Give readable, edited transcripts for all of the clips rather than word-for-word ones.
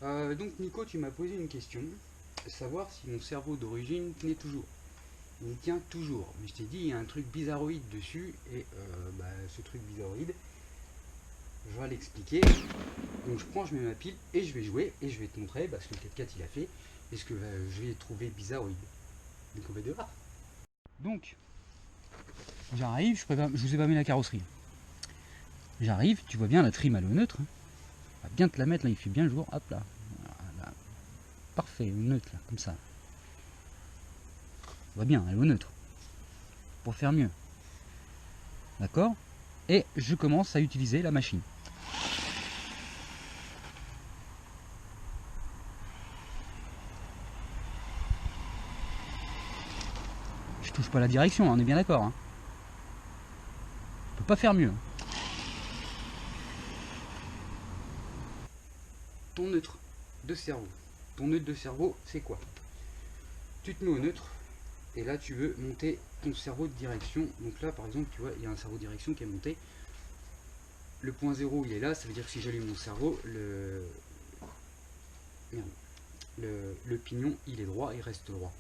Donc Nico, tu m'as posé une question, savoir si mon cerveau d'origine tenait toujours. Il tient toujours, mais je t'ai dit, il y a un truc bizarroïde dessus, et ce truc bizarroïde, je vais l'expliquer. Donc je mets ma pile, et je vais jouer, et je vais te montrer ce que le 4x4 il a fait, et ce que je vais trouver bizarroïde. Donc on va devoir. Donc, j'arrive, je vous ai pas mis la carrosserie. J'arrive, tu vois bien la trim elle est au neutre. On va bien te la mettre, là il fait bien le jour, hop là. Voilà. Parfait, au neutre là, comme ça. On voit bien, elle est au neutre. Pour faire mieux. D'accord? Et je commence à utiliser la machine. Je touche pas la direction, hein, on est bien d'accord. Hein. On peut pas faire mieux. Ton neutre de cerveau. Ton neutre de cerveau, c'est quoi? Tu te mets au neutre, et là tu veux monter ton cerveau de direction. Donc là par exemple, tu vois, il y a un cerveau de direction qui est monté. Le point 0 il est là, ça veut dire que si j'allume mon cerveau, le pignon il est droit, il reste droit.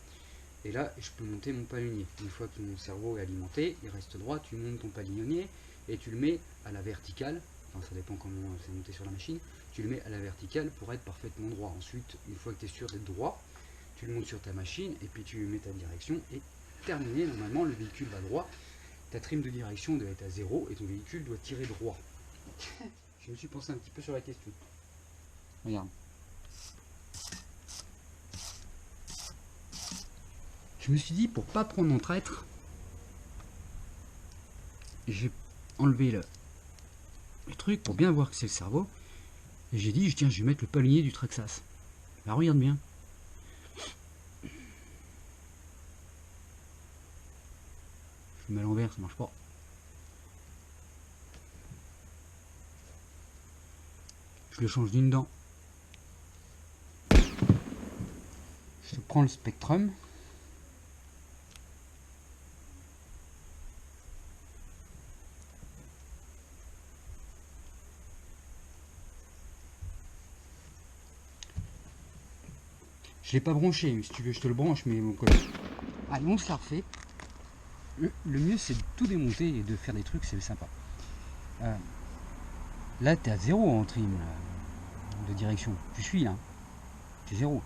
Et là je peux monter mon palonnier. Une fois que mon cerveau est alimenté, il reste droit, tu montes ton palonnier et tu le mets à la verticale. Enfin ça dépend comment c'est monté sur la machine. Tu le mets à la verticale pour être parfaitement droit. Ensuite, une fois que tu es sûr d'être droit, tu le montes sur ta machine et puis tu mets ta direction et terminé. Normalement le véhicule va droit. Ta trim de direction doit être à 0 et ton véhicule doit tirer droit. Je me suis pensé un petit peu sur la question. Regarde. Je me suis dit, pour pas prendre mon traître, j'ai enlevé le truc pour bien voir que c'est le cerveau. Et j'ai dit, tiens, je vais mettre le palonnier du Traxxas. Là, regarde bien. Je le mets à l'envers, ça marche pas. Je le change d'une dent. Je prends le Spectrum. Je l'ai pas branché, mais si tu veux, je te le branche, mais mon collègue. Allez, on se la refait. Le mieux, c'est de tout démonter et de faire des trucs, c'est sympa. Là, tu es à 0 en trim de direction. Tu suis là. Tu es 0.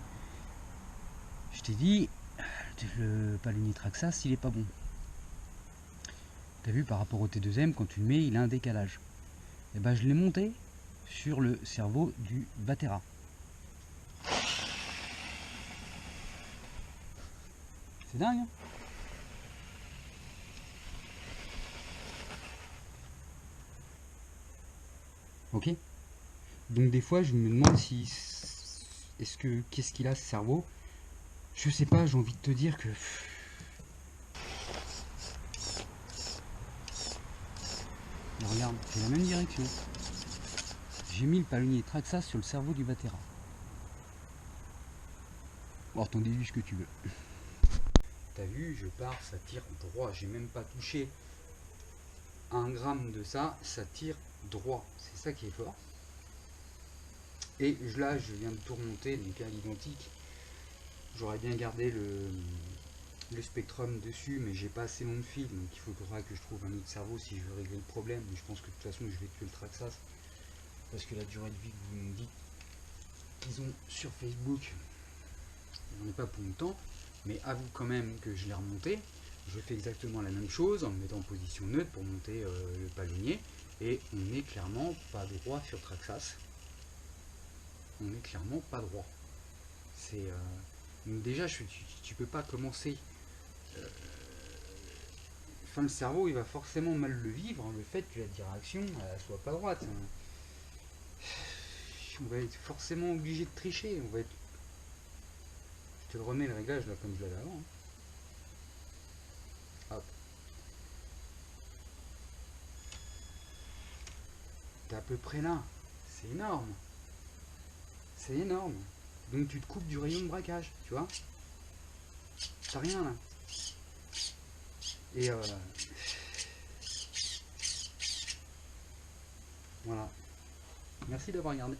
Je t'ai dit, le palonnier Traxxas, il est pas bon. Tu as vu par rapport au T2M, quand tu le mets, il a un décalage. Et ben, je l'ai monté sur le cerveau du Vatera. C'est dingue, hein? Ok. Donc des fois, je me demande si qu'est-ce qu'il a ce cerveau. Je sais pas. J'ai envie de te dire que regarde, c'est la même direction. J'ai mis le palonnier Traxxas sur le cerveau du Vatera. Bon, t'en déduis ce que tu veux. T'as vu, je pars, ça tire droit. J'ai même pas touché 1 gramme de ça, ça tire droit. C'est ça qui est fort. Et là, je viens de tout remonter, donc à l'identique. J'aurais bien gardé le Spectrum dessus, mais j'ai pas assez long de fil, donc il faudra que je trouve un autre cerveau si je veux régler le problème. Mais je pense que de toute façon, je vais tuer le Traxxas. Parce que la durée de vie que vous me dites qu'ils ont sur Facebook, j'en ai pas pour longtemps. Mais avoue quand même que je l'ai remonté. Je fais exactement la même chose en me mettant en position neutre pour monter le palonnier. Et on n'est clairement pas droit sur Traxxas. On n'est clairement pas droit. C'est donc déjà tu peux pas commencer. Enfin, le cerveau il va forcément mal le vivre, le fait que la direction soit pas droite. On va être forcément obligé de tricher. On va être. Je te le remets le réglage là comme je l'avais avant. Hop. T'es à peu près là. C'est énorme. C'est énorme. Donc tu te coupes du rayon de braquage, tu vois. T'as rien là. Et voilà. Merci d'avoir regardé.